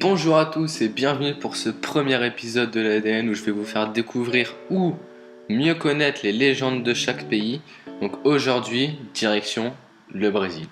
Bonjour à tous et bienvenue pour ce premier épisode de l'ADN où je vais vous faire découvrir ou mieux connaître les légendes de chaque pays. Donc aujourd'hui, direction le Brésil.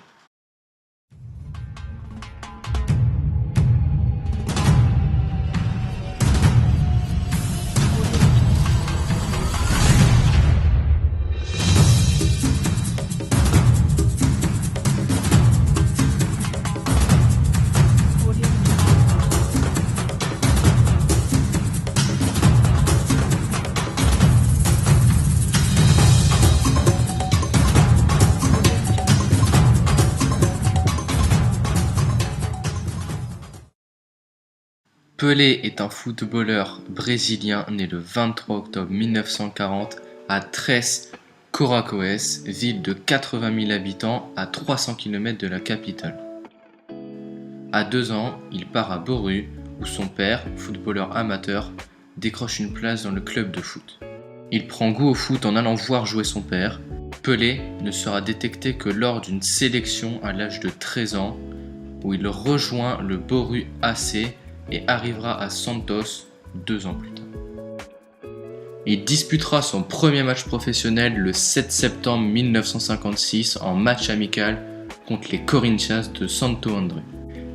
Pelé est un footballeur brésilien né le 23 octobre 1940 à Três Coracoes, ville de 80 000 habitants à 300 km de la capitale. À 2 ans, il part à Bauru où son père, footballeur amateur, décroche une place dans le club de foot. Il prend goût au foot en allant voir jouer son père. Pelé ne sera détecté que lors d'une sélection à l'âge de 13 ans où il rejoint le Bauru AC et arrivera à Santos 2 ans plus tard. Il disputera son premier match professionnel le 7 septembre 1956 en match amical contre les Corinthians de Santo André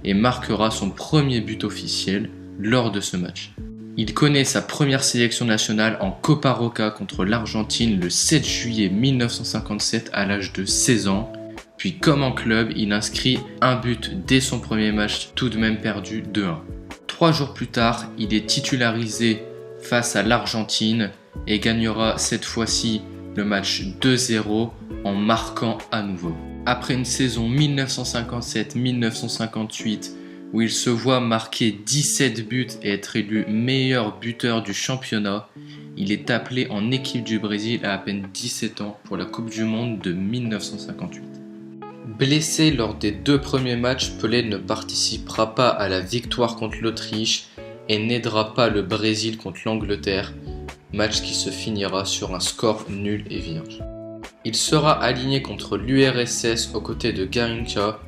et marquera son premier but officiel lors de ce match. Il connaît sa première sélection nationale en Copa Roca contre l'Argentine le 7 juillet 1957 à l'âge de 16 ans, puis comme en club, il inscrit un but dès son premier match tout de même perdu 2-1. 3 jours plus tard, il est titularisé face à l'Argentine et gagnera cette fois-ci le match 2-0 en marquant à nouveau. Après une saison 1957-1958 où il se voit marquer 17 buts et être élu meilleur buteur du championnat, il est appelé en équipe du Brésil à peine 17 ans pour la Coupe du Monde de 1958. Blessé lors des 2 premiers matchs, Pelé ne participera pas à la victoire contre l'Autriche et n'aidera pas le Brésil contre l'Angleterre, match qui se finira sur un score nul et vierge. Il sera aligné contre l'URSS aux côtés de Garrincha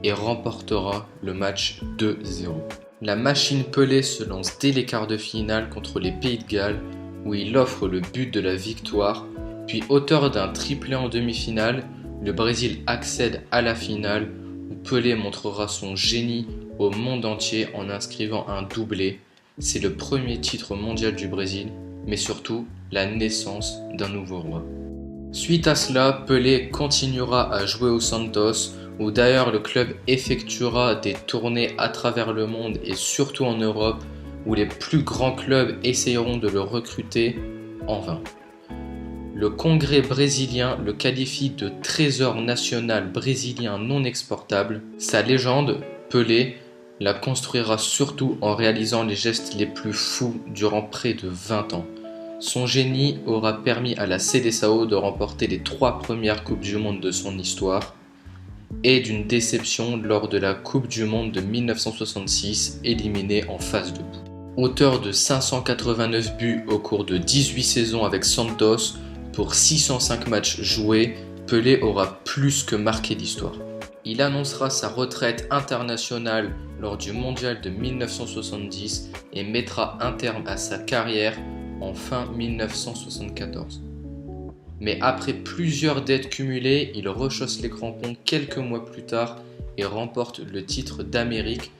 et remportera le match 2-0. La machine Pelé se lance dès les quarts de finale contre les Pays de Galles où il offre le but de la victoire, puis auteur d'un triplé en demi-finale, le Brésil accède à la finale où Pelé montrera son génie au monde entier en inscrivant un doublé. C'est le premier titre mondial du Brésil, mais surtout la naissance d'un nouveau roi. Suite à cela, Pelé continuera à jouer au Santos, où d'ailleurs le club effectuera des tournées à travers le monde et surtout en Europe, où les plus grands clubs essayeront de le recruter en vain. Le Congrès brésilien le qualifie de trésor national brésilien non exportable. Sa légende, Pelé, la construira surtout en réalisant les gestes les plus fous durant près de 20 ans. Son génie aura permis à la Seleção de remporter les 3 premières Coupes du Monde de son histoire et d'une déception lors de la Coupe du Monde de 1966, éliminée en phase de poule. Auteur de 589 buts au cours de 18 saisons avec Santos, pour 605 matchs joués, Pelé aura plus que marqué l'histoire. Il annoncera sa retraite internationale lors du mondial de 1970 et mettra un terme à sa carrière en fin 1974. Mais après plusieurs dettes cumulées, il rechausse les crampons quelques mois plus tard et remporte le titre d'Amérique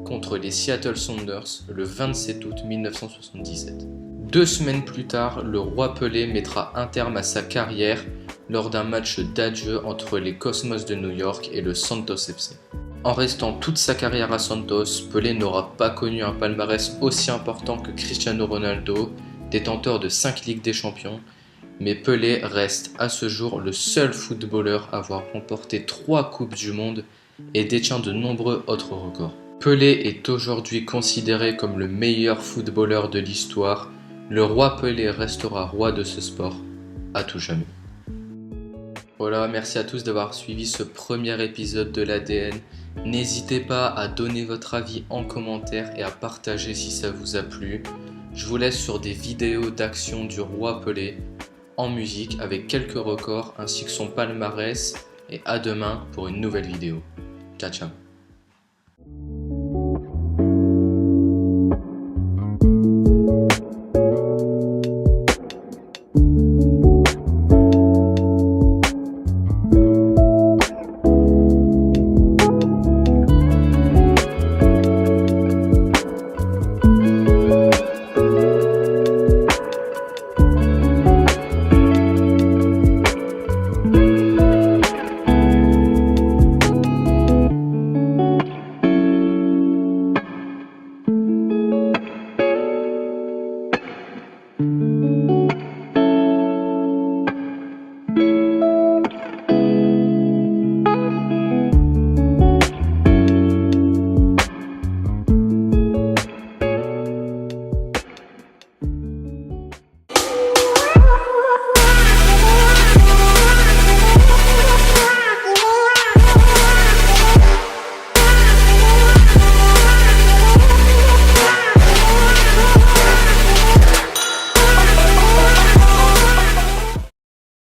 contre les Seattle Sounders le 27 août 1977. 2 semaines plus tard, le roi Pelé mettra un terme à sa carrière lors d'un match d'adieu entre les Cosmos de New York et le Santos FC. En restant toute sa carrière à Santos, Pelé n'aura pas connu un palmarès aussi important que Cristiano Ronaldo, détenteur de 5 Ligues des Champions, mais Pelé reste à ce jour le seul footballeur à avoir remporté 3 Coupes du Monde et détient de nombreux autres records. Pelé est aujourd'hui considéré comme le meilleur footballeur de l'histoire. Le roi Pelé restera roi de ce sport à tout jamais. Voilà, merci à tous d'avoir suivi ce premier épisode de l'ADN. N'hésitez pas à donner votre avis en commentaire et à partager si ça vous a plu. Je vous laisse sur des vidéos d'action du roi Pelé en musique avec quelques records ainsi que son palmarès et à demain pour une nouvelle vidéo. Ciao ciao.